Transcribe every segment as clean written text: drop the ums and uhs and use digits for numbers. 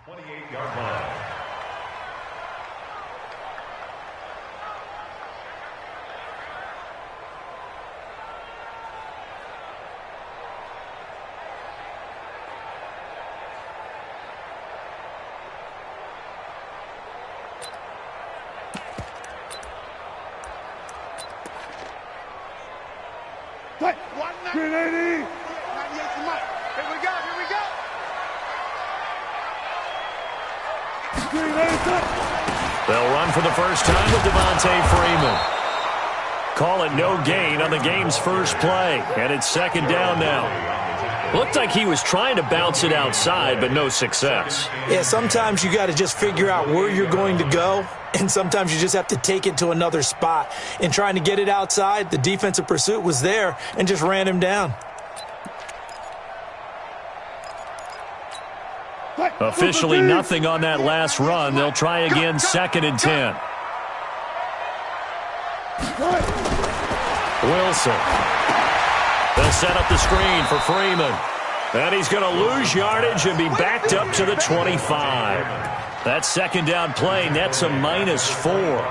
28-yard line. They'll run for the first time with Devontae Freeman. Call it no gain on the game's first play, and it's second down now. Looked like he was trying to bounce it outside, but no success. Yeah, sometimes you got to just figure out where you're going to go, and sometimes you just have to take it to another spot. In trying to get it outside, the defensive pursuit was there and just ran him down. Officially nothing on that last run. They'll try again, second and 10. Wilson. They'll set up the screen for Freeman. And he's going to lose yardage and be backed up to the 25. That second down play nets a -4.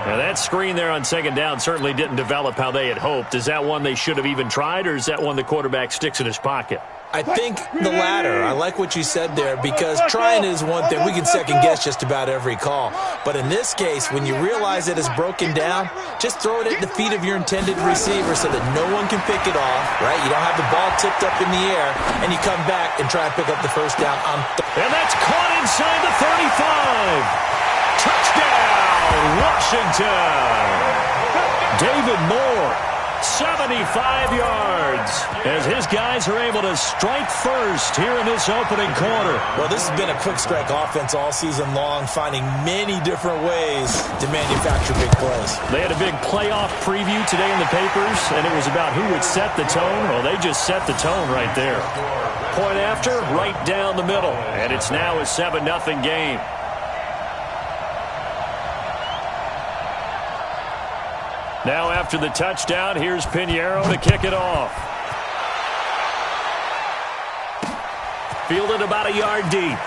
Now that screen there on second down certainly didn't develop how they had hoped. Is that one they should have even tried, or is that one the quarterback sticks in his pocket? I think the latter. I like what you said there, because trying is one thing. We can second-guess just about every call. But in this case, when you realize it is broken down, just throw it at the feet of your intended receiver so that no one can pick it off, right? You don't have the ball tipped up in the air, and you come back and try and pick up the first down. And that's caught inside the 35. Touchdown, Washington. David Moore. 75 yards as his guys are able to strike first here in this opening quarter. Well, this has been a quick strike offense all season long, finding many different ways to manufacture big plays. They had a big playoff preview today in the papers, and it was about who would set the tone. Well, they just set the tone right there. Point after, right down the middle, and it's now a 7-0 game. Now after the touchdown, here's Pinheiro to kick it off. Fielded about a yard deep.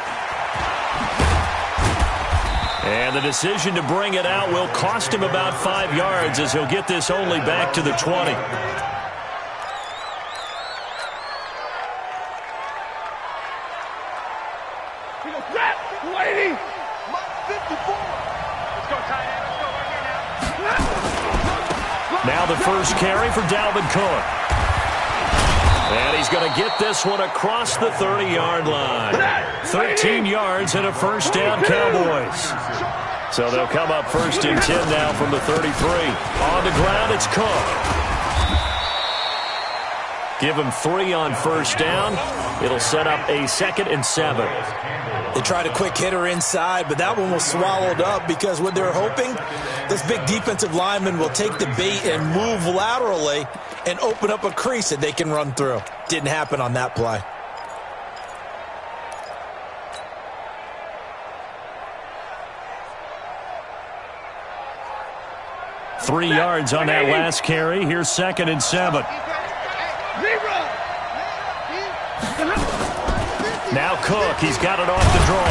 And the decision to bring it out will cost him about 5 yards, as he'll get this only back to the 20. Now the first carry for Dalvin Cook. And he's going to get this one across the 30-yard line. 13 yards and a first down, Cowboys. So they'll come up first and 10 now from the 33. On the ground, it's Cook. Give him 3 on first down. It'll set up a 2nd and 7. They tried a quick hitter inside, but that one was swallowed up because what they're hoping, this big defensive lineman will take the bait and move laterally and open up a crease that they can run through. Didn't happen on that play. Three yards on that last carry. Here's 2nd and 7. Now Cook, he's got it off the draw.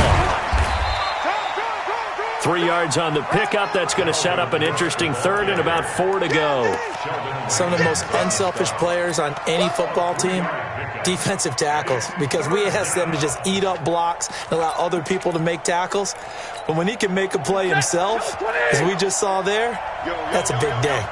3 yards on the pickup. That's going to set up an interesting 3rd and about 4 to go. Some of the most unselfish players on any football team, defensive tackles, because we ask them to just eat up blocks and allow other people to make tackles. But when he can make a play himself, as we just saw there, that's a big day.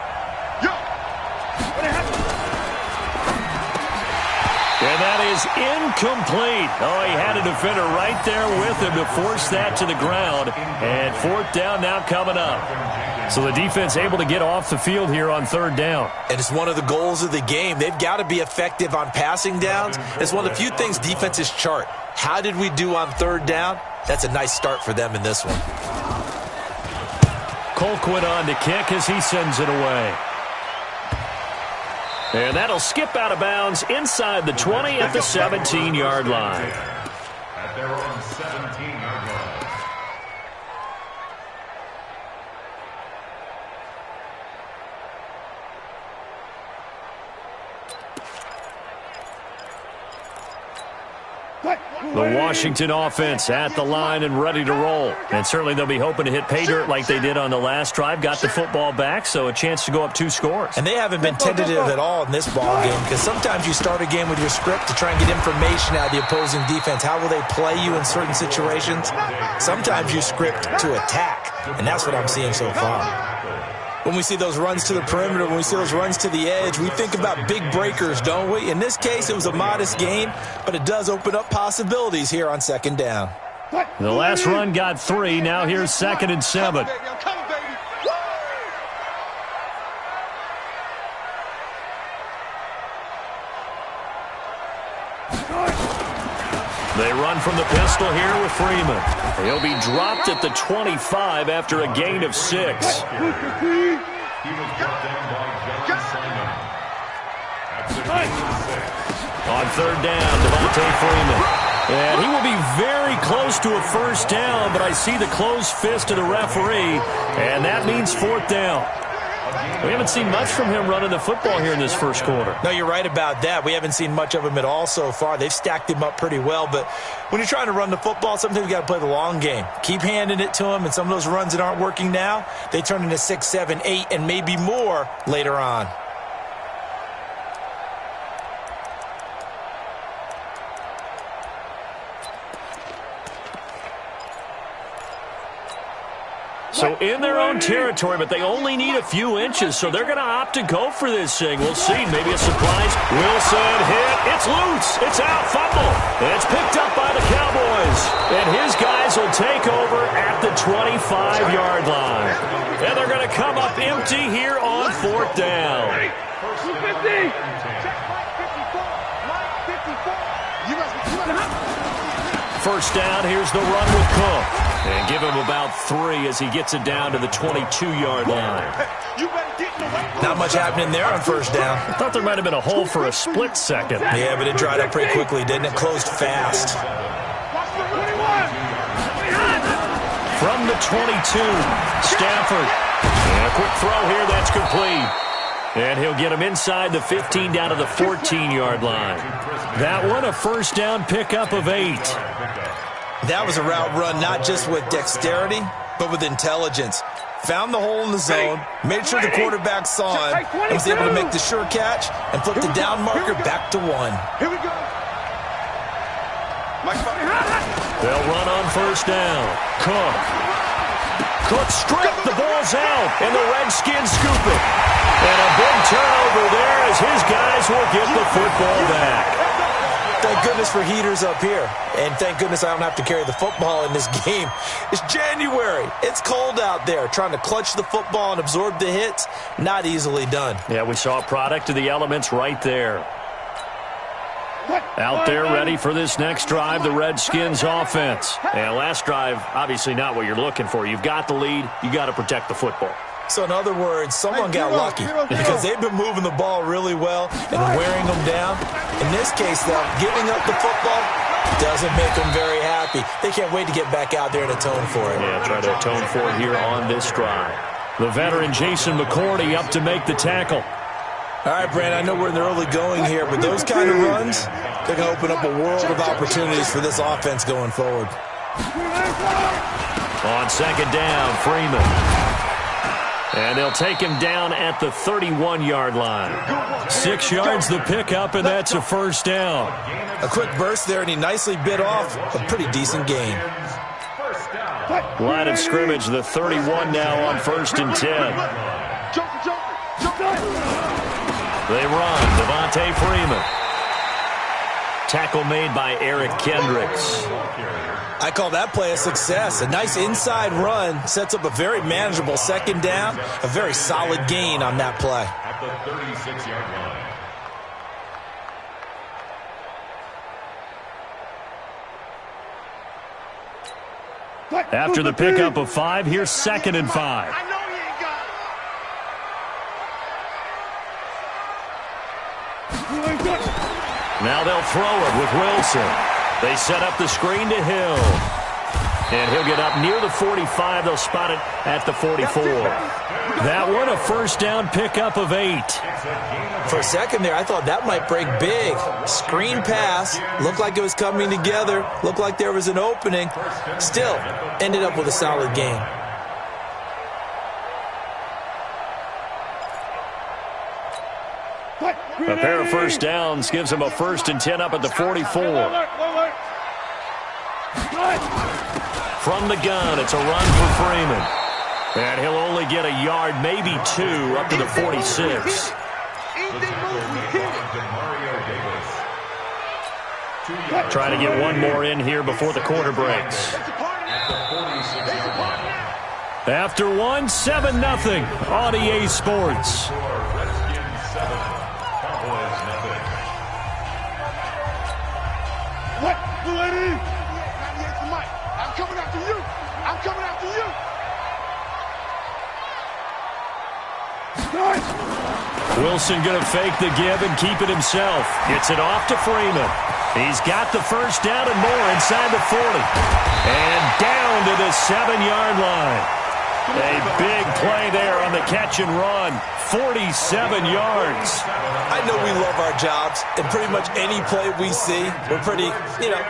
And that is incomplete. Oh, he had a defender right there with him to force that to the ground. And 4th down now coming up. So the defense able to get off the field here on 3rd down. And it's one of the goals of the game. They've got to be effective on passing downs. It's one of the few things defenses chart. How did we do on 3rd down? That's a nice start for them in this one. Colquitt on to kick as he sends it away. And that'll skip out of bounds inside the 20 at the 17-yard line. At their own 17-yard line. The Washington offense at the line and ready to roll. And certainly they'll be hoping to hit pay dirt like they did on the last drive. Got the football back, so a chance to go up 2 scores. And they haven't been tentative at all in this ball game, because sometimes you start a game with your script to try and get information out of the opposing defense. How will they play you in certain situations? Sometimes you script to attack, and that's what I'm seeing so far. When we see those runs to the perimeter, when we see those runs to the edge, we think about big breakers, don't we? In this case, it was a modest gain, but it does open up possibilities here on second down. The last run got 3. Now here's 2nd and 7. They run from the pistol here with Freeman. He'll be dropped at the 25 after a gain of 6. He was brought down by John Simon. That's a gain of 6. On 3rd down, Devontae Freeman. And he will be very close to a first down, but I see the closed fist of the referee, and that means 4th down. We haven't seen much from him running the football here in this first quarter. No, you're right about that. We haven't seen much of him at all so far. They've stacked him up pretty well, but when you're trying to run the football, sometimes you got to play the long game. Keep handing it to him, and some of those runs that aren't working now, they turn into 6, 7, 8, and maybe more later on. So in their own territory, but they only need a few inches, so they're going to opt to go for this thing. We'll see. Maybe a surprise. Wilson hit. It's loose. It's out. Fumble. It's picked up by the Cowboys. And his guys will take over at the 25-yard line. And they're going to come up empty here on 4th down. First down, here's the run with Cook. And give him about 3 as he gets it down to the 22-yard line. Not much happening there on first down. I thought there might have been a hole for a split second. Yeah, but it dried up pretty quickly, didn't it? Closed fast. From the 22, Stafford. And a quick throw here, that's complete. And he'll get him inside the 15 down to the 14-yard line. That one, a first down pickup of 8. That was a route run not just with dexterity, but with intelligence. Found the hole in the zone, made sure the quarterback saw him, and was able to make the sure catch and flip the down marker back to 1. Here we go. They'll run on first down. Cook stripped, the ball's out, and the Redskins scoop it. And a big turnover there as his guys will get the football back. Thank goodness for heaters up here. And thank goodness I don't have to carry the football in this game. It's January. It's cold out there. Trying to clutch the football and absorb the hits, not easily done. Yeah, we saw a product of the elements right there. Out there ready for this next drive, the Redskins offense. And last drive, obviously not what you're looking for. You've got the lead. You got to protect the football. So in other words, someone got lucky because they've been moving the ball really well and wearing them down. In this case, though, giving up the football doesn't make them very happy. They can't wait to get back out there and atone for it. Yeah, try to atone for it here on this drive. The veteran Jason McCourty up to make the tackle. All right, Brand, I know we're in the early going here, but those kind of runs, they're going to open up a world of opportunities for this offense going forward. On second down, Freeman. And they'll take him down at the 31-yard line. 6 yards the pickup, and that's a first down. A quick burst there, and he nicely bit off a pretty decent gain. Line of scrimmage, the 31 now on 1st and 10. They run, Devontae Freeman. Tackle made by Eric Kendricks. I call that play a success. A nice inside run sets up a very manageable second down. A very solid gain on that play. At the 36-yard line. After the pickup of 5, here's 2nd and 5. Now they'll throw it with Wilson. They set up the screen to Hill. And he'll get up near the 45. They'll spot it at the 44. That one, a first down pickup of 8. For a second there, I thought that might break big. Screen pass. Looked like it was coming together. Looked like there was an opening. Still, ended up with a solid game. A pair of first downs gives him a 1st and 10 up at the 44. From the gun, it's a run for Freeman. And he'll only get a yard, maybe 2, up to the 46. Trying to get one more in here before the quarter breaks. After one, 7-0 on EA Sports. What? I'm coming after you. I'm coming after you. Wilson going to fake the give and keep it himself. Gets it off to Freeman. He's got the first down and more inside the 40. And down to the 7-yard line. A big play there on the catch and run. 47 yards. I know we love our jobs, and pretty much any play we see, we're pretty,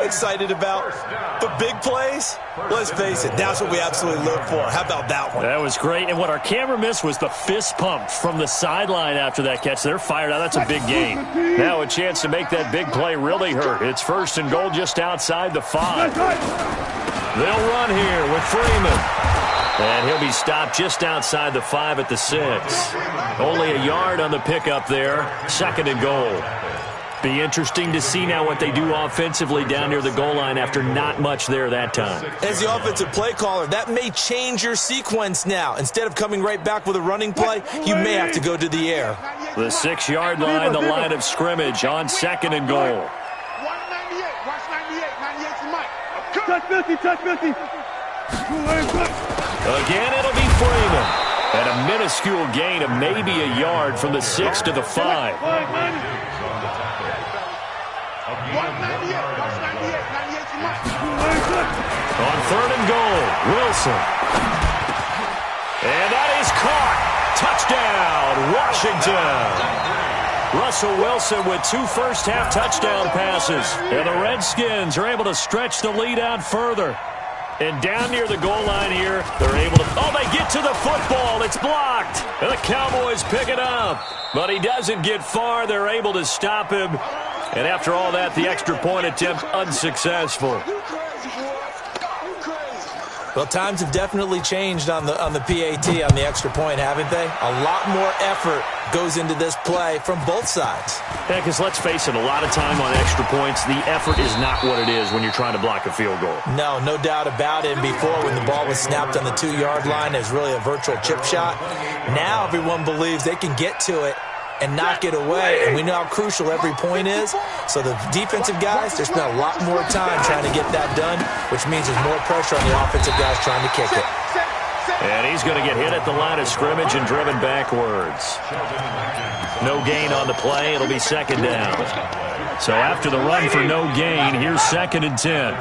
excited about. But big plays, let's face it, that's what we absolutely live for. How about that one? That was great. And what our camera missed was the fist pump from the sideline after that catch. They're fired out. That's a big gain. Now a chance to make that big play really hurt. It's 1st and goal just outside the 5. They'll run here with Freeman. And he'll be stopped just outside the 5 at the 6. Only a yard on the pickup there. 2nd and goal. Be interesting to see now what they do offensively down near the goal line after not much there that time. As the offensive play caller, that may change your sequence now. Instead of coming right back with a running play, you may have to go to the air. The 6-yard line, the line of scrimmage on 2nd and goal. 198. Watch 98. 98's the mic. Touch 50. Touch 50. Again, it'll be Freeman. And a minuscule gain of maybe a yard from the 6 to the 5. 98's the mic. On 3rd and goal, Wilson. And that is caught. Touchdown, Washington. Russell Wilson with 2 first-half touchdown passes. And the Redskins are able to stretch the lead out further. And down near the goal line here, they're able to... Oh, they get to the football. It's blocked. And the Cowboys pick it up. But he doesn't get far. They're able to stop him. And after all that, the extra point attempt unsuccessful. Well, times have definitely changed on the PAT, on the extra point, haven't they? A lot more effort goes into this play from both sides. Yeah, because let's face it, a lot of time on extra points, the effort is not what it is when you're trying to block a field goal. No doubt about it. And before, when the ball was snapped on the 2-yard line, it was really a virtual chip shot. Now everyone believes they can get to it and knock it away, and we know how crucial every point is. So the defensive guys, they spent a lot more time trying to get that done, which means there's more pressure on the offensive guys trying to kick it. And he's going to get hit at the line of scrimmage and driven backwards. No gain on the play. It'll be 2nd down. So after the run for no gain, here's 2nd and 10.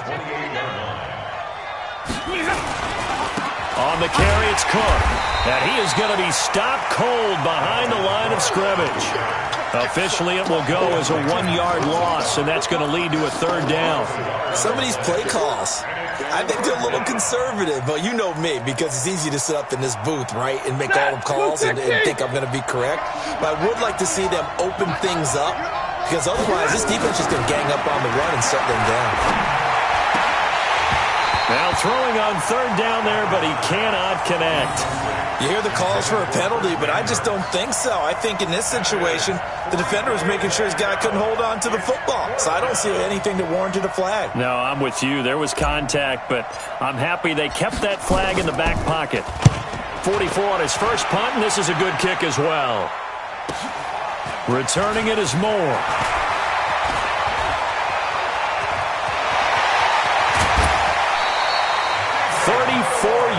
On the carry, it's Cook. And he is going to be stopped cold behind the line of scrimmage. Officially, it will go as a 1-yard loss, and that's going to lead to a 3rd down. Some of these play calls, I think they're a little conservative, but you know me, because it's easy to sit up in this booth, right, and make all the calls and think I'm going to be correct. But I would like to see them open things up, because otherwise this defense is going to gang up on the run and shut them down. Now throwing on 3rd down there, but he cannot connect. You hear the calls for a penalty, but I just don't think so. I think in this situation, the defender was making sure his guy couldn't hold on to the football. So I don't see anything that warranted a flag. No, I'm with you. There was contact, but I'm happy they kept that flag in the back pocket. 44 on his first punt, and this is a good kick as well. Returning it is Moore.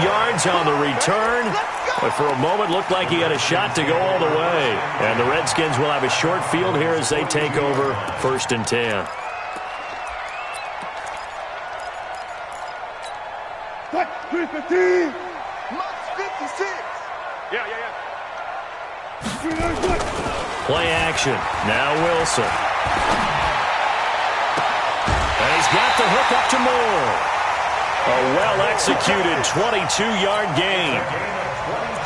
Yards on the return, but for a moment looked like he had a shot to go all the way. And the Redskins will have a short field here as they take over 1st and 10. Play action. Now Wilson. And he's got the hook up to Moore. A well-executed 22-yard gain.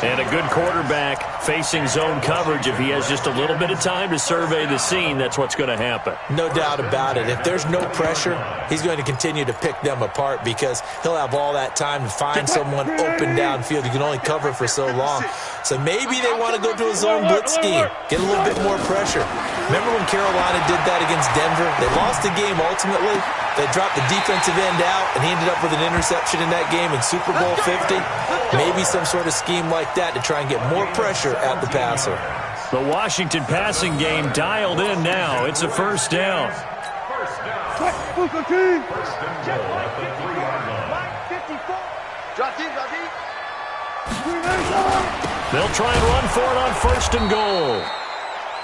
And a good quarterback facing zone coverage. If he has just a little bit of time to survey the scene, that's what's going to happen. No doubt about it. If there's no pressure, he's going to continue to pick them apart because he'll have all that time to find someone open downfield. You can only cover for so long. So maybe they want to go to a zone blitz scheme, get a little bit more pressure. Remember when Carolina did that against Denver? They lost the game ultimately. They dropped the defensive end out, and he ended up with an interception in that game in Super Bowl 50. Maybe some sort of scheme like that to try and get more pressure at the passer. The Washington passing game dialed in now. It's a first down. First and goal at the 3-yard line. They'll try and run for it on first and goal.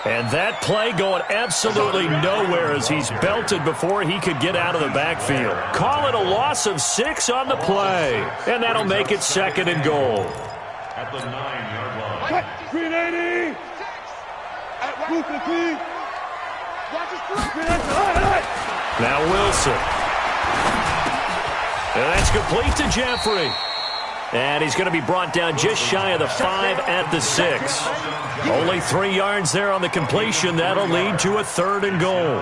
And that play going absolutely nowhere as he's belted before he could get out of the backfield. Call it a loss of 6 on the play. And that'll make it second and goal. At the 9-yard line. 380. Now Wilson. And that's complete to Jeffrey. And he's going to be brought down just shy of the 5 at the 6. Only 3 yards there on the completion. That'll lead to a third and goal.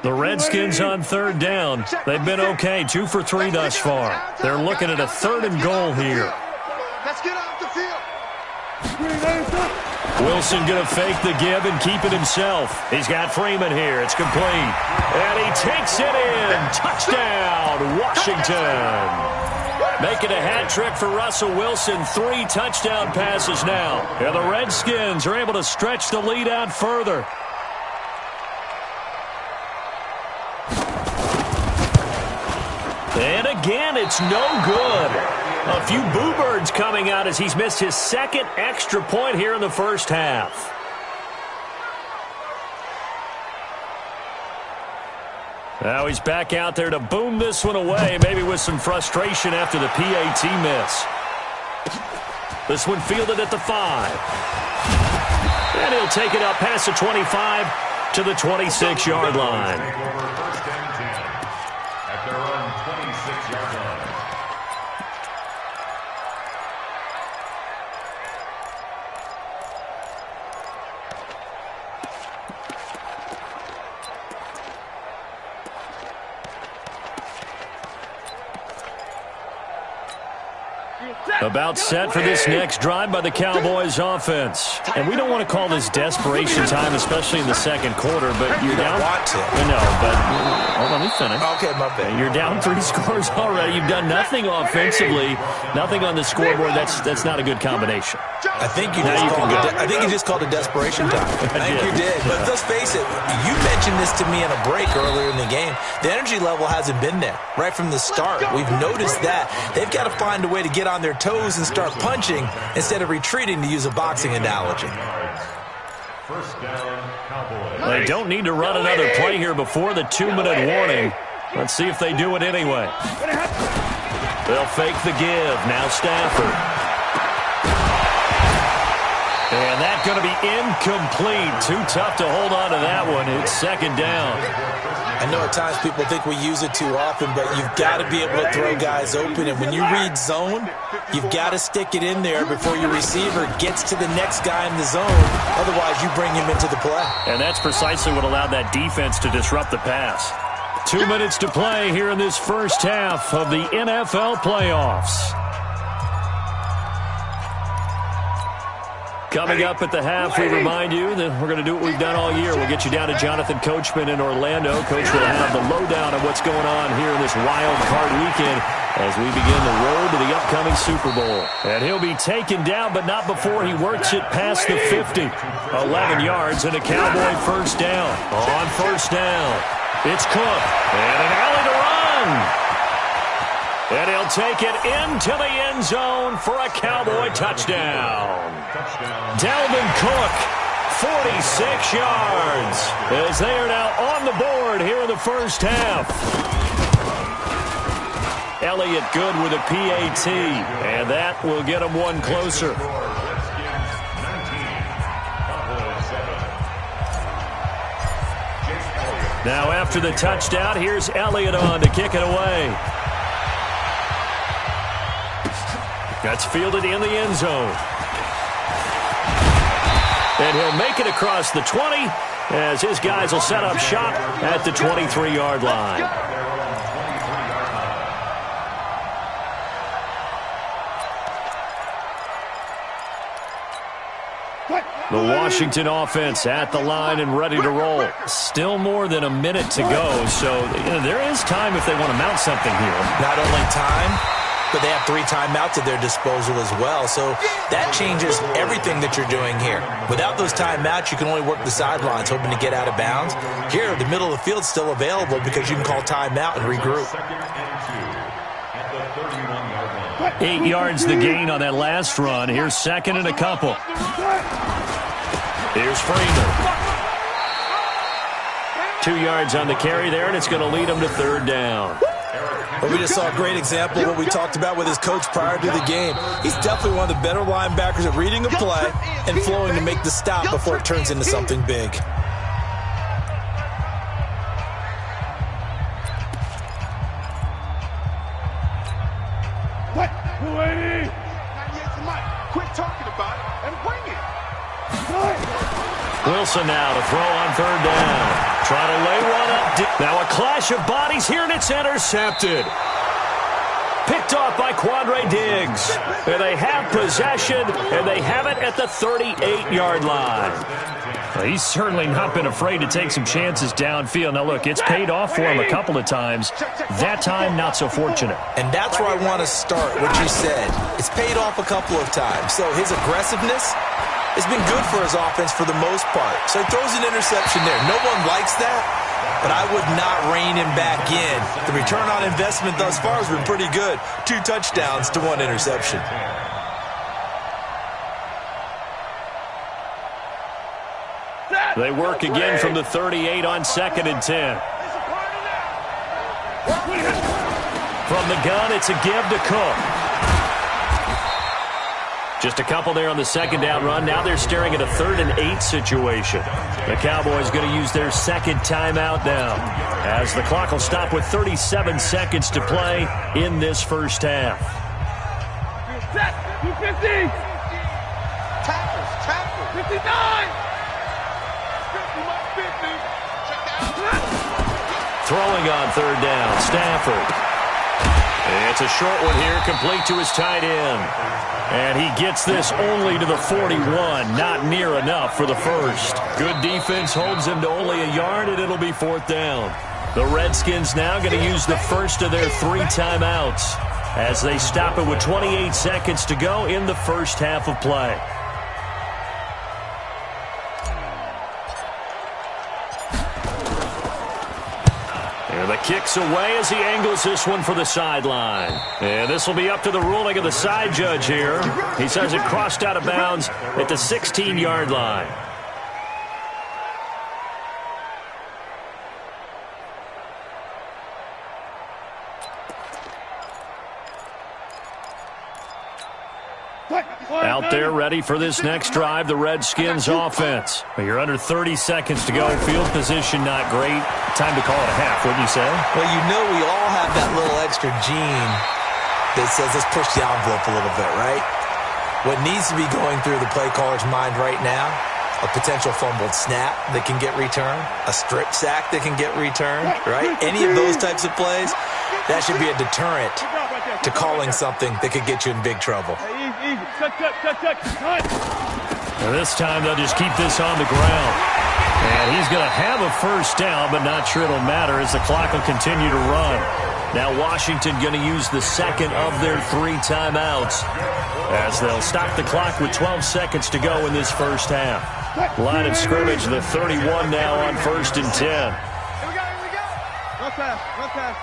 The Redskins on third down. They've been okay, 2 for 3 thus far. They're looking at a third and goal here. Let's get off the field. Wilson going to fake the give and keep it himself. He's got Freeman here. It's complete. And he takes it in. Touchdown, Washington. Making a hat trick for Russell Wilson. 3 touchdown passes now. And the Redskins are able to stretch the lead out further. And again, it's no good. A few boo birds coming out as he's missed his second extra point here in the first half. Now he's back out there to boom this one away, maybe with some frustration after the PAT miss. This one fielded at the 5. And he'll take it up past the 25 to the 26-yard line. At their own 26-yard line. About set for this next drive by the Cowboys offense. And we don't want to call this desperation time, especially in the second quarter, but you're down. Want to. No, but hold on, let me finish. Okay, my bad. You're down 3 scores already. You've done nothing offensively, nothing on the scoreboard. That's not a good combination. I think you just called it desperation time. I think you did. But let's face it, you mentioned this to me in a break earlier in the game. The energy level hasn't been there right from the start. We've noticed that. They've got to find a way to get on their toes and start punching instead of retreating, to use a boxing analogy. First down, Cowboys. They don't need to run another play here before the 2-minute warning. Let's see if they do it anyway. They'll fake the give. Now Stafford. And that's going to be incomplete. Too tough to hold on to that one. It's second down. I know at times people think we use it too often, but you've got to be able to throw guys open. And when you read zone, you've got to stick it in there before your receiver gets to the next guy in the zone. Otherwise, you bring him into the play. And that's precisely what allowed that defense to disrupt the pass. 2 minutes to play here in this first half of the NFL playoffs. Coming up at the half, we remind you that we're going to do what we've done all year. We'll get you down to Jonathan Coachman in Orlando. Coach will have the lowdown of what's going on here in this wild card weekend as we begin the road to the upcoming Super Bowl. And he'll be taken down, but not before he works it past the 50. 11 yards and a Cowboy first down. On first down, it's Cook. And an alley to run. And he'll take it into the end zone for a Cowboy touchdown. Dalvin Cook 46 yards as they are now on the board here in the first half. Elliott good with a PAT, and that will get him one closer. Now after the touchdown, here's Elliott on to kick it away. That's fielded in the end zone. And he'll make it across the 20 as his guys will set up shop at the 23-yard line. The Washington offense at the line and ready to roll. Still more than a minute to go, so there is time if they want to mount something here. Not only time, but they have 3 timeouts at their disposal as well, so that changes everything that you're doing here. Without those timeouts, you can only work the sidelines, hoping to get out of bounds. Here, the middle of the field's still available because you can call timeout and regroup. 8 yards the gain on that last run. Here's second and a couple. Here's Freeman. 2 yards on the carry there, and it's going to lead him to third down. Well, we just saw a great example of what we talked about with his coach prior to the game. He's definitely one of the better linebackers at reading a play and flowing to make the stop before it turns into something big. Quit talking about it and bring it. Wilson now to throw on third down. Try to lay one up. Now a clash of bodies here, and it's intercepted. Picked off by Quandre Diggs. And they have possession, and they have it at the 38-yard line. Well, he's certainly not been afraid to take some chances downfield. Now, look, it's paid off for him a couple of times. That time, not so fortunate. And that's where I want to start, what you said. It's paid off a couple of times. So his aggressiveness has been good for his offense for the most part. So he throws an interception there. No one likes that, but I would not rein him back in. The return on investment thus far has been pretty good. 2 touchdowns to 1 interception. They work again from the 38 on 2nd and 10. From the gun, it's a give to Cook. Just a couple there on the second down run. Now they're staring at a 3rd and 8 situation. The Cowboys going to use their second timeout now, as the clock will stop with 37 seconds to play in this first half. 250. Tackles. 59. Throwing on third down, Stafford. It's a short one here, complete to his tight end. And he gets this only to the 41, not near enough for the first. Good defense holds him to only a yard, and it'll be 4th down. The Redskins now going to use the first of their 3 timeouts as they stop it with 28 seconds to go in the first half of play. The kick's away as he angles this one for the sideline. And this will be up to the ruling of the side judge here. He says it crossed out of bounds at the 16-yard line. Out there ready for this next drive, the Redskins offense. You're under 30 seconds to go. Field position not great. Time to call it a half, wouldn't you say? Well, you know we all have that little extra gene that says let's push the envelope a little bit, right? What needs to be going through the play caller's mind right now, a potential fumbled snap that can get returned, a strip sack that can get returned, right? Any of those types of plays, that should be a deterrent to calling something that could get you in big trouble. And this time they'll just keep this on the ground. And he's going to have a first down, but not sure it'll matter as the clock will continue to run. Now Washington going to use the second of their 3 timeouts as they'll stop the clock with 12 seconds to go in this first half. Line of scrimmage, the 31 now on 1st and 10. Here we go. Run pass.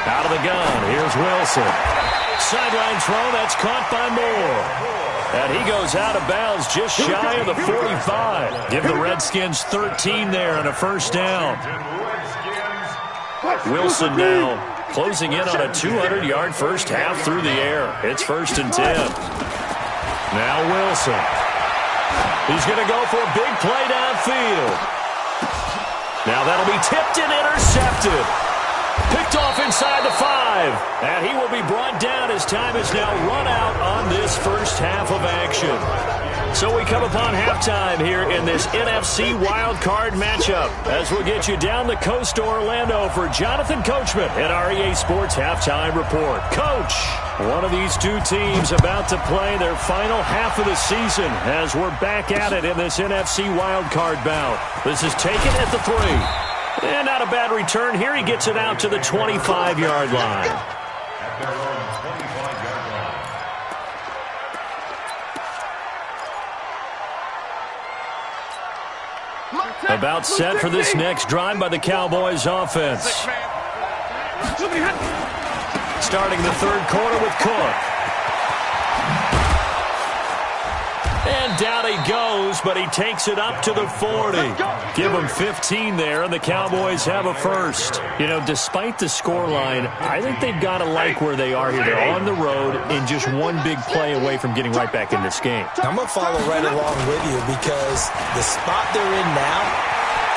Out of the gun, here's Wilson. sideline throw. That's caught by Moore. And he goes out of bounds just shy of the 45. Give the Redskins 13 there and a first down. Wilson now closing in on a 200-yard first half through the air. It's 1st and 10. Now Wilson. He's going to go for a big play downfield. Now that'll be tipped and intercepted. Picked off inside the 5. And he will be brought down as time is now run out on this first half of action. So we come upon halftime here in this NFC wildcard matchup as we'll get you down the coast to Orlando for Jonathan Coachman at our EA Sports Halftime Report. Coach, one of these two teams about to play their final half of the season as we're back at it in this NFC wildcard bout. This is taken at the 3. And not a bad return here. He gets it out to the 25-yard line. About set for this next drive by the Cowboys offense. Starting the third quarter with Cook. And down he goes, but he takes it up to the 40. Give him 15 there, and the Cowboys have a first. You know, despite the scoreline, I think they've got to like where they are here. They're on the road and just one big play away from getting right back in this game. I'm going to follow right along with you because the spot they're in now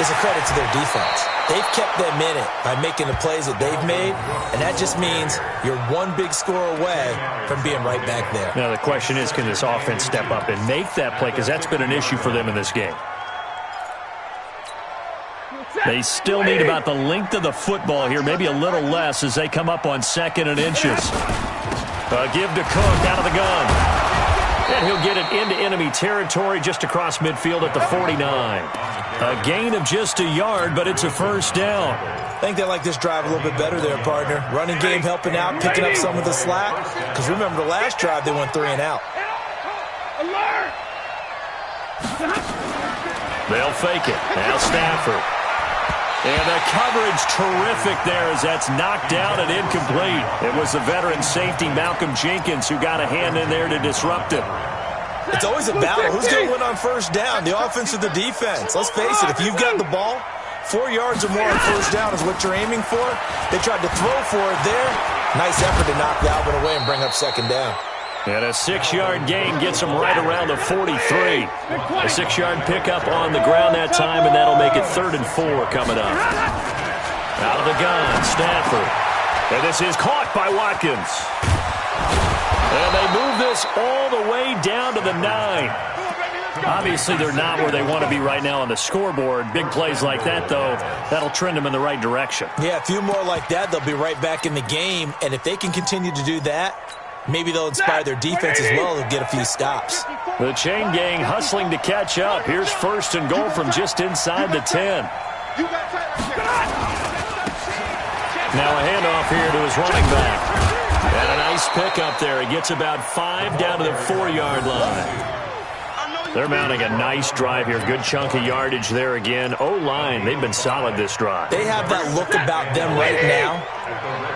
is a credit to their defense. They've kept them in it by making the plays that they've made, and that just means you're one big score away from being right back there. Now, the question is, can this offense step up and make that play? Because that's been an issue for them in this game. They still need about the length of the football here, maybe a little less as they come up on 2nd and inches. Give to Cook out of the gun. And he'll get it into enemy territory just across midfield at the 49. A gain of just a yard, but it's a first down. I think they like this drive a little bit better there, partner. Running game helping out, picking up some of the slack. Because remember, the last drive, they went 3 and out. They'll fake it. Now Stafford. And the coverage terrific there as that's knocked down and incomplete. It was the veteran safety Malcolm Jenkins who got a hand in there to disrupt it. It's always a battle. Who's going to win on first down, the offense or the defense? Let's face it, if you've got the ball, 4 yards or more on first down is what you're aiming for. They tried to throw for it there. Nice effort to knock Dalvin away and bring up 2nd down. And a 6-yard gain gets him right around the 43. A 6-yard pickup on the ground that time, and that'll make it 3rd and 4 coming up. Out of the gun, Stafford. And this is caught by Watkins. And they move this all the way down to the 9. Obviously, they're not where they want to be right now on the scoreboard. Big plays like that, though, that'll trend them in the right direction. Yeah, a few more like that, they'll be right back in the game. And if they can continue to do that, maybe they'll inspire their defense as well. They'll get a few stops. The chain gang hustling to catch up. Here's 1st and goal from just inside the 10. Now a handoff here to his running back. And a nice pickup there. He gets about 5 down to the 4-yard line. They're mounting a nice drive here. Good chunk of yardage there again. O-line, they've been solid this drive. They have that look about them right now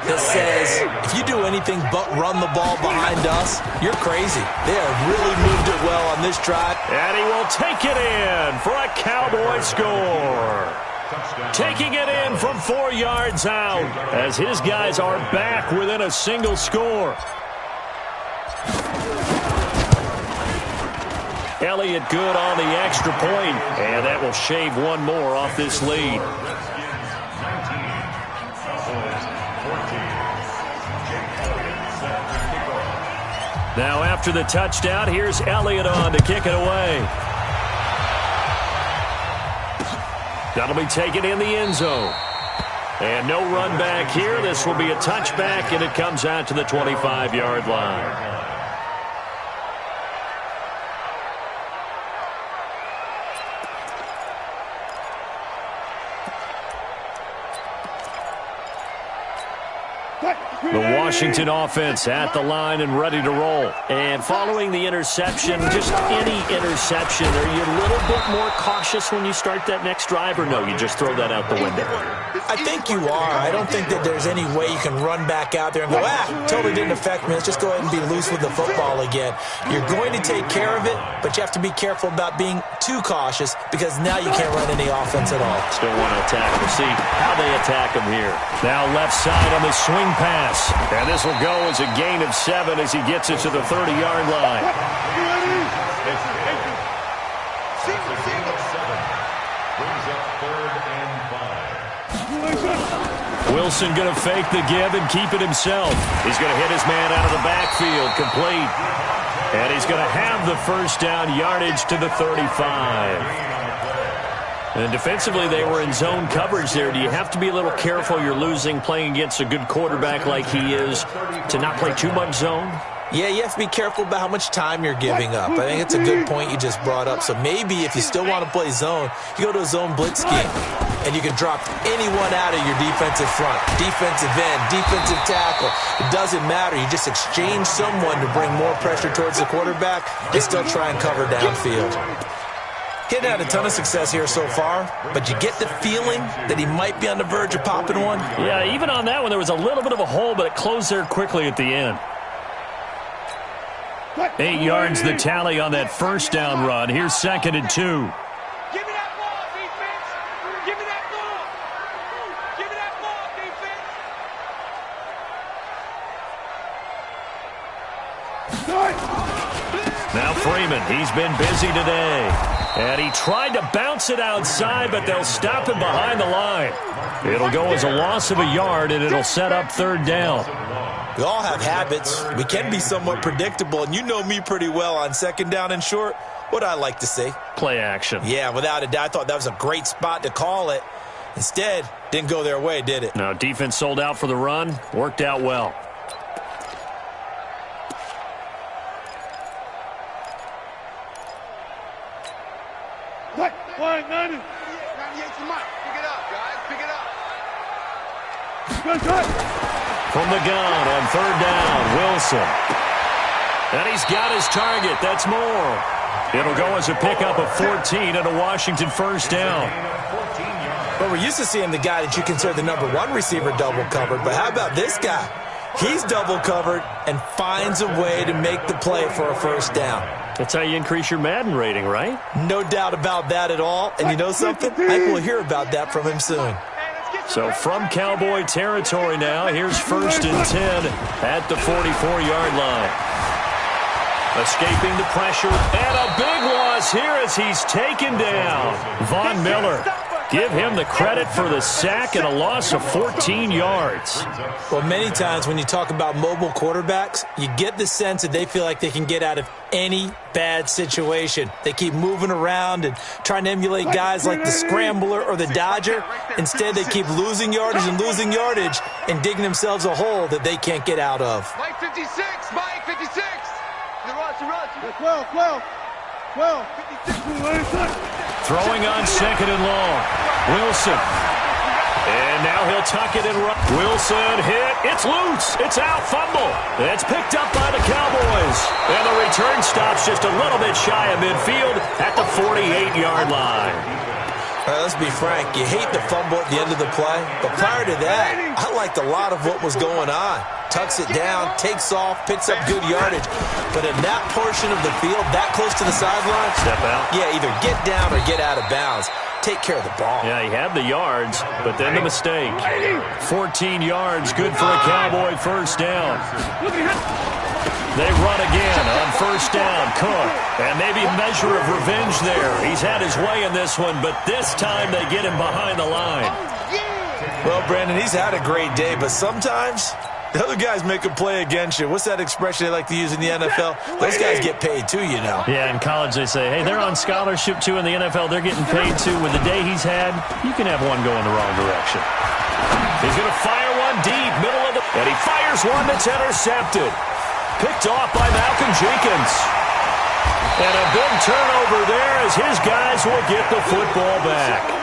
that says, if you do anything but run the ball behind us, you're crazy. They have really moved it well on this drive. And he will take it in for a Cowboy score. Taking it in from 4 yards out as his guys are back within a single score. Elliott good on the extra point, and that will shave one more off this lead. Now after the touchdown, here's Elliott on to kick it away. That'll be taken in the end zone. And no run back here. This will be a touchback, and it comes out to the 25-yard line. The Washington offense at the line and ready to roll. And following the interception, just any interception, are you a little bit more cautious when you start that next drive, or no, you just throw that out the window? I I think you are. I don't think that there's any way you can run back out there and go, totally didn't affect me. Let's just go ahead and be loose with the football again. You're going to take care of it, but you have to be careful about being too cautious because now you can't run any offense at all. Still want to attack. We'll see how they attack him here. Now left side on the swing pass. And this will go as a gain of 7 as he gets it to the 30-yard line. Brings up 3rd and 5. Wilson going to fake the give and keep it himself. He's going to hit his man out of the backfield, complete. And he's going to have the first down, yardage to the 35. And defensively, they were in zone coverage there. Do you have to be a little careful? You're losing playing against a good quarterback like he is to not play too much zone? Yeah, you have to be careful about how much time you're giving up. I think it's a good point you just brought up. So maybe if you still want to play zone, you go to a zone blitz scheme, and you can drop anyone out of your defensive front, defensive end, defensive tackle. It doesn't matter. You just exchange someone to bring more pressure towards the quarterback and still try and cover downfield. Hitting had a ton of success here so far, but you get the feeling that he might be on the verge of popping one. Yeah, even on that one, there was a little bit of a hole, but it closed there quickly at the end. 8 yards the tally on that first down run. Here's 2nd and 2. Give me that ball, defense. Give me that ball. Give me that ball, defense. Now Freeman, he's been busy today. And he tried to bounce it outside, but they'll stop him behind the line. It'll go as a loss of a yard, and it'll set up 3rd down. We all have habits. We can be somewhat predictable, and you know me pretty well on 2nd down and short. What I like to say? Play action. Yeah, without a doubt. I thought that was a great spot to call it. Instead, didn't go their way, did it? No, defense sold out for the run. Worked out well. What? 190. 98's the mic. Pick it up, guys. Pick it up. Good. From the gun on 3rd down, Wilson. And he's got his target. That's more. It'll go as a pickup of 14 and a Washington first down. But we're used to seeing the guy that you consider the #1 receiver double covered. But how about this guy? He's double covered and finds a way to make the play for a first down. That's how you increase your Madden rating, right? No doubt about that at all. And you know something? I think we'll hear about that from him soon. So from Cowboy territory now, here's 1st and 10 at the 44-yard line. Escaping the pressure, and a big loss here as he's taken down. Von Miller, give him the credit for the sack and a loss of 14 yards. Well, many times when you talk about mobile quarterbacks, you get the sense that they feel like they can get out of any bad situation. They keep moving around and trying to emulate guys like the Scrambler or the Dodger. Instead, they keep losing yardage and digging themselves a hole that they can't get out of. Mike 56. Mike 56. The rush. 12. 56. Throwing on 2nd and long. Wilson. And now he'll tuck it and run. Wilson hit. It's loose. It's out. Fumble. It's picked up by the Cowboys. And the return stops just a little bit shy of midfield at the 48-yard line. All right, let's be frank. You hate the fumble at the end of the play. But prior to that, I liked a lot of what was going on. Tucks it down, takes off, picks up good yardage. But in that portion of the field, that close to the sideline, step out. Yeah, either get down or get out of bounds. Take care of the ball. Yeah, he had the yards, but then the mistake. 14 yards, good for a Cowboy first down. They run again on first down. Cook. And maybe a measure of revenge there. He's had his way in this one, but this time they get him behind the line. Well, Brandon, he's had a great day, but sometimes the other guys make a play against you. What's that expression they like to use in the NFL? Those guys get paid too, you know. Yeah, in college they say, hey, they're on scholarship too. In the NFL, they're getting paid too. With the day he's had, you can have one go in the wrong direction. He's going to fire one deep, middle of the... And he fires one that's intercepted. Picked off by Malcolm Jenkins. And a big turnover there as his guys will get the football back.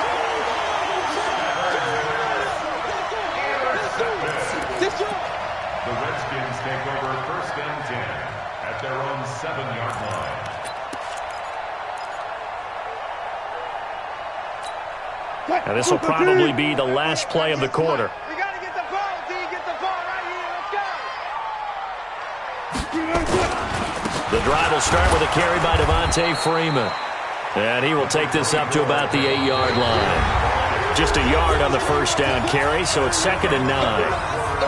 The Redskins take over 1st and 10 at their own 7-yard line. And this will probably be the last play of the quarter. You got to get the ball, D. Get the ball right here. Let's go. The drive will start with a carry by Devontae Freeman. And he will take this up to about the 8-yard line. Just a yard on the first down carry, so it's 2nd and 9.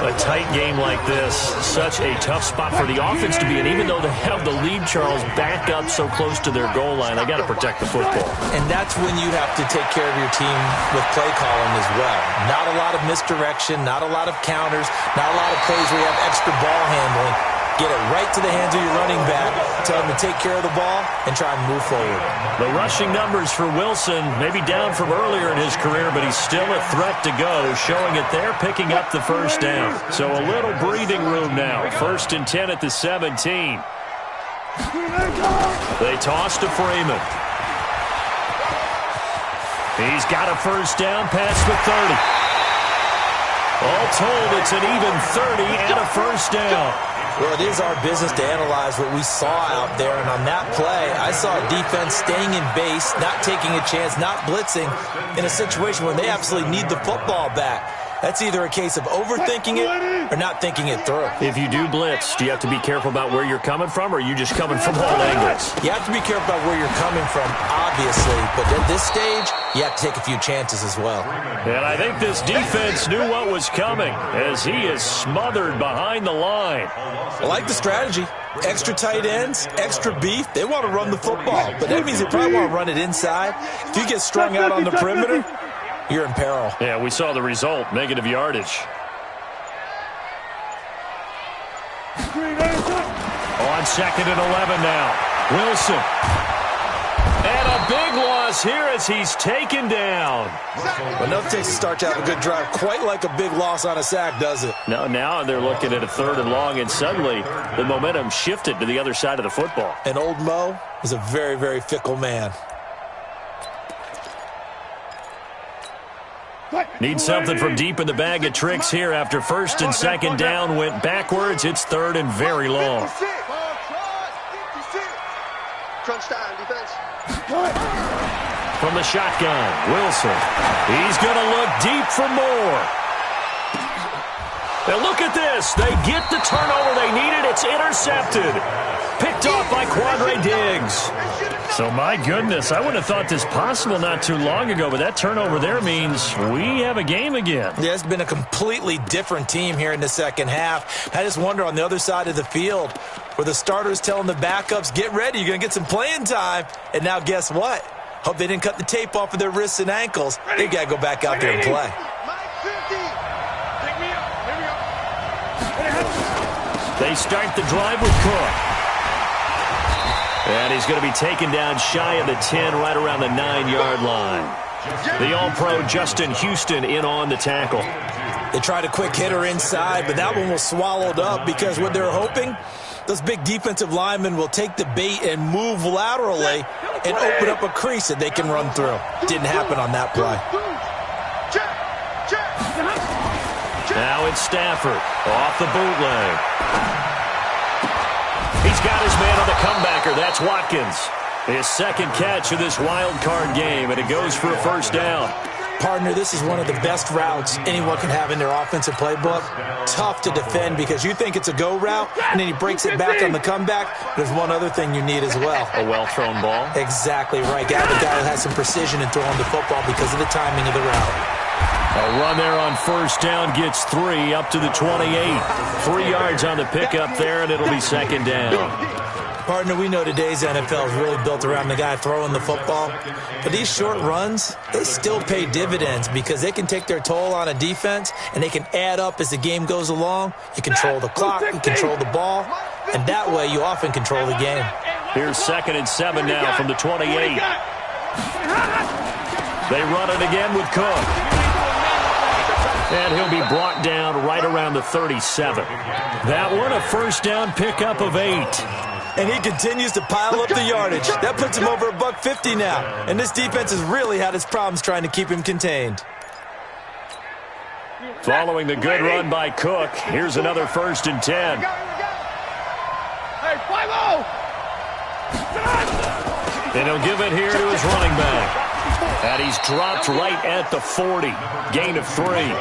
A tight game like this, such a tough spot for the offense to be in. Even though they have the lead, Charles, back up so close to their goal line, they got to protect the football. And that's when you have to take care of your team with play calling as well. Not a lot of misdirection, not a lot of counters, not a lot of plays where you have extra ball handling. Get it right to the hands of your running back, tell him to take care of the ball, and try and move forward. The rushing numbers for Wilson, maybe down from earlier in his career, but he's still a threat to go, showing it there, picking up the first down. So a little breathing room now. 1st and 10 at the 17. They toss to Freeman. He's got a first down past the 30. All told, it's an even 30 and a first down. Well, it is our business to analyze what we saw out there, and on that play, I saw a defense staying in base, not taking a chance, not blitzing, in a situation where they absolutely need the football back. That's either a case of overthinking it or not thinking it through. If you do blitz, do you have to be careful about where you're coming from, or are you just coming from all angles? You have to be careful about where you're coming from, obviously, but at this stage, you have to take a few chances as well. And I think this defense knew what was coming as he is smothered behind the line. I like the strategy. Extra tight ends, extra beef. They want to run the football, but that means they probably want to run it inside. If you get strung out on the perimeter, you're in peril. Yeah, we saw the result, negative yardage. On 2nd and 11 now. Wilson. And a big loss here as he's taken down. Well, nothing takes a start to have a good drive quite like a big loss on a sack, does it? No, now they're looking at a 3rd and long, and suddenly the momentum shifted to the other side of the football. And old Mo is a very, very fickle man. Need something from deep in the bag of tricks here after 1st and 2nd down went backwards. It's 3rd and very long. Crunch time, defense. From the shotgun, Wilson. He's going to look deep for more. Now look at this. They get the turnover they needed. It's intercepted. Picked off by Quandre Diggs. So, my goodness, I wouldn't have thought this possible not too long ago, but that turnover there means we have a game again. Yeah, it's been a completely different team here in the second half. I just wonder on the other side of the field where the starters telling the backups, get ready, you're going to get some playing time. And now guess what? Hope they didn't cut the tape off of their wrists and ankles. They got to go back out there and play. They start the drive with Cook. And he's going to be taken down shy of the 10, right around the 9-yard line. The All-Pro Justin Houston in on the tackle. They tried a quick hitter inside, but that one was swallowed up because what they're hoping, those big defensive linemen will take the bait and move laterally and open up a crease that they can run through. Didn't happen on that play. Now it's Stafford off the bootleg. He's got his man on the comebacker. That's Watkins. His 2nd catch of this wild card game, and it goes for a first down. Partner, this is one of the best routes anyone can have in their offensive playbook. Tough to defend because you think it's a go route, and then he breaks it back on the comeback. There's one other thing you need as well. A well-thrown ball. Exactly right. Got the guy who has some precision in throwing the football because of the timing of the route. A run there on first down gets 3 up to the 28. 3 yards on the pickup there, and it'll be 2nd down. Partner, we know today's NFL is really built around the guy throwing the football. But these short runs, they still pay dividends because they can take their toll on a defense, and they can add up as the game goes along. You control the clock, you control the ball, and that way you often control the game. Here's 2nd and 7 now from the 28. They run it again with Cook. And he'll be brought down right around the 37. That one, a first down pickup of 8. And he continues to pile up the yardage. That puts him over $150 now. And this defense has really had its problems trying to keep him contained. Following the good run by Cook, here's another 1st and 10. Hey, 5-0! And he'll give it here to his running back. And he's dropped right at the 40. Gain of 3. He was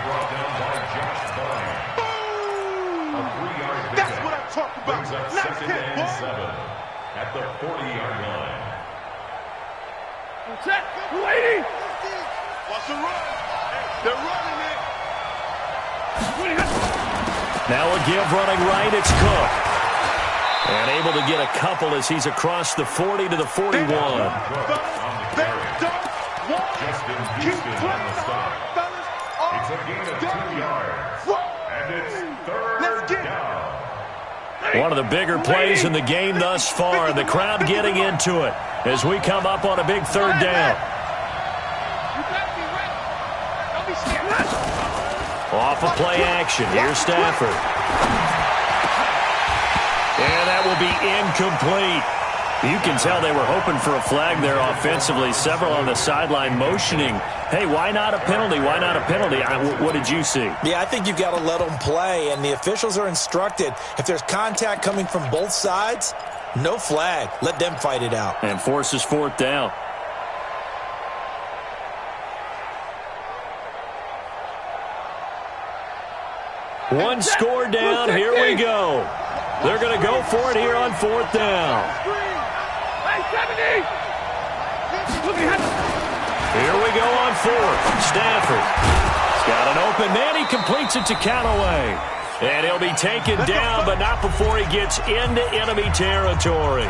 brought down by Josh Bryant. A 3-yard pickup. That's what I'm talking about. Brings up Nice second hit, and boy. 7 at the 40-yard line. Check. Waiting. Watch the run. They're running it. Now a give running right. It's Cook. And able to get a couple as he's across the 40 to the 41. Cook on the carry. Justin Houston on the stop. It's a gain of 2 yards. And it's third down. One of the bigger plays in the game thus far. The crowd getting into it as we come up on a big third down. Off of play action. Here's Stafford. And that will be incomplete. You can tell they were hoping for a flag there offensively. Several on the sideline motioning, hey, why not a penalty? Why not a penalty? What did you see? Yeah, I think you've got to let them play, and the officials are instructed. If there's contact coming from both sides, no flag. Let them fight it out. And forces fourth down. One score down. Here we go. They're going to go for it here on fourth down. Here we go on fourth. Stafford. He's got an open man. He completes it to Callaway. And he'll be taken down, but not before he gets into enemy territory.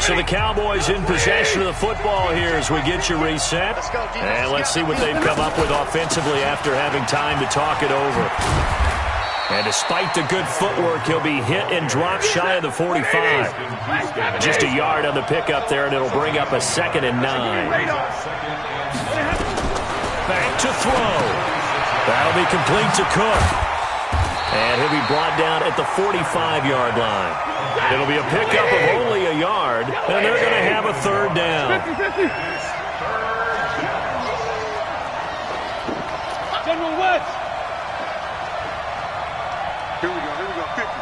So the Cowboys in possession of the football here as we get you reset. And let's see what they've come up with offensively after having time to talk it over. And despite the good footwork, he'll be hit and dropped shy of the 45. Just a yard on the pickup there, and it'll bring up a 2nd and 9. Back to throw. That'll be complete to Cook. And he'll be brought down at the 45-yard line. It'll be a pickup of only a yard, and they're going to have a third down. General West. Here we go.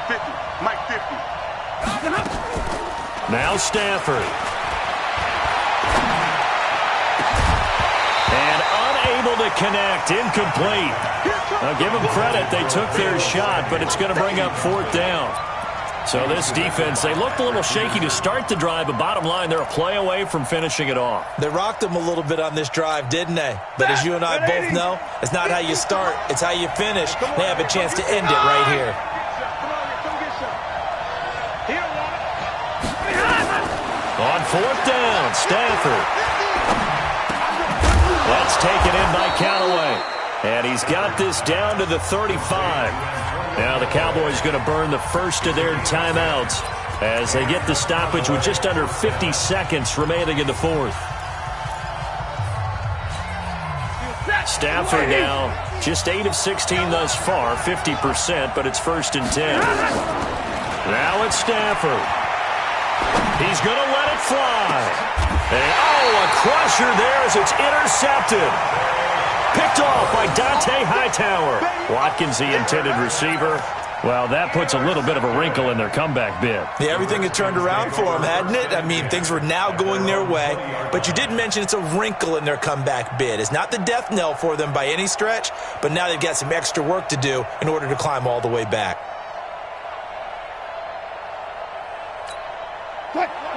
50. Mike 50. Now Stafford. And unable to connect. Incomplete. Now give them credit. They took their shot, but it's going to bring up fourth down. So this defense, they looked a little shaky to start the drive, but bottom line, they're a play away from finishing it off. They rocked them a little bit on this drive, didn't they? But as you and I both know, it's not how you start, it's how you finish. They have a chance to end it right here. On fourth down, Stafford. That's taken in by Callaway. And he's got this down to the 35. Now the Cowboys going to burn the first of their timeouts as they get the stoppage with just under 50 seconds remaining in the fourth. Stafford now just 8 of 16 thus far, 50%, but it's 1st and 10. Now it's Stafford. He's going to let it fly. And, a crusher there as it's intercepted. Picked off by Dante Hightower. Watkins, the intended receiver. Well, that puts a little bit of a wrinkle in their comeback bid. Yeah, everything had turned around for them, hadn't it? I mean, things were now going their way. But you did mention it's a wrinkle in their comeback bid. It's not the death knell for them by any stretch, but now they've got some extra work to do in order to climb all the way back.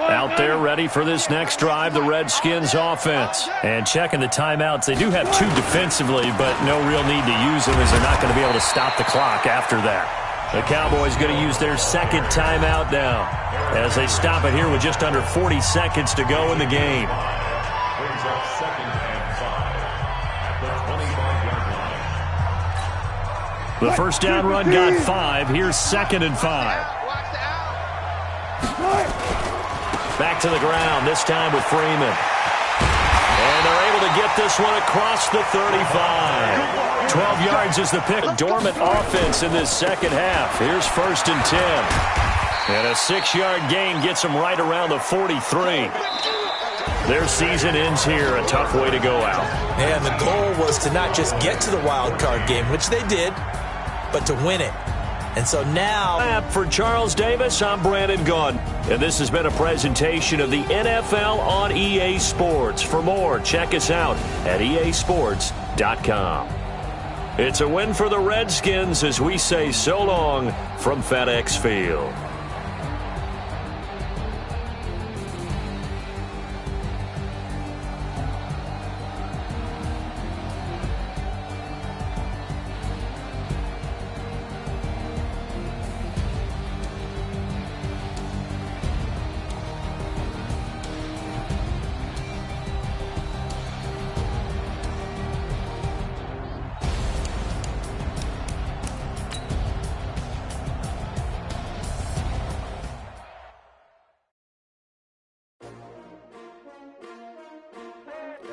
Out there ready for this next drive, the Redskins offense. And checking the timeouts, they do have 2 defensively, but no real need to use them as they're not going to be able to stop the clock after that. The Cowboys going to use their 2nd timeout now as they stop it here with just under 40 seconds to go in the game. Brings up 2nd and 5 at the 25-yard line. The first down run got 5. Here's 2nd and 5. Back to the ground, this time with Freeman. And they're able to get this one across the 35. 12 yards is the pick. Dormant offense in this second half. Here's 1st and 10. And a 6-yard gain gets them right around the 43. Their season ends here, a tough way to go out. And the goal was to not just get to the wild card game, which they did, but to win it. And so now... For Charles Davis, I'm Brandon Gaudin. And this has been a presentation of the NFL on EA Sports. For more, check us out at easports.com. It's a win for the Redskins as we say so long from FedEx Field.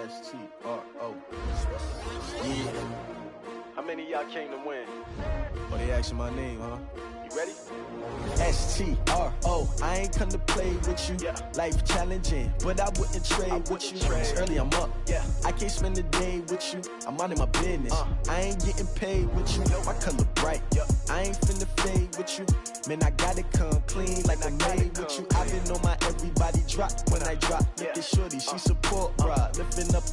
S-T-R-O. Yeah. How many of y'all came to win? Oh, they asking my name, huh? You ready? S-T-R-O. I ain't come to play with you. Yeah. Life challenging, but I wouldn't trade with you. It's early, I'm up. Yeah. I can't spend the day with you. I'm minding my business. I ain't getting paid with you. My color bright. I ain't finna fade with you. Man, I gotta come clean like I made with you. I've been on my everybody drop when I drop. Look at shorty, she support, bro. Lifting up.